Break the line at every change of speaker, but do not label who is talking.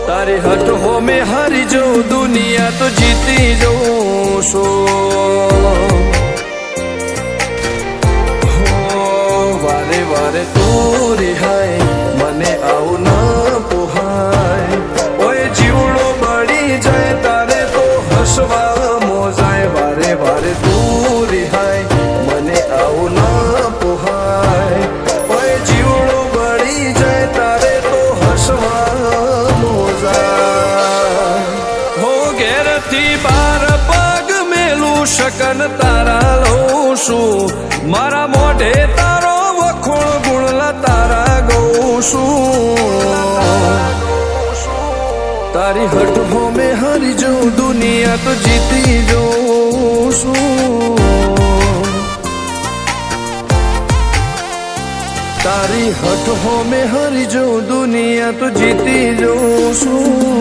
તારી હટ હો મેં હારી જાઉં દુનિયા તો જીતી જાઉં છું વારે વારે તું રિહાય મને આવું ના પોહાય ઓય જીવડો બળી જાય તારે તો હસવા મોજાય વારે વારે તું રિહાય મને આવું ના પોહાય ઓય જીવડો બળી જાય તારે તો હસવા મોજાય હો ઘેરથી બાર પગ મેલું શકન તારા લઉં છું મારા મોઢે તારો વખોળ ગુણલા તારા ગઉં છું તારી હટ હો મેં હારી જાઉં દુનિયા તો જીતી જાઉં છું તારી હટ હો મેં હારી જાઉં દુનિયા તો જીતી જાઉં છું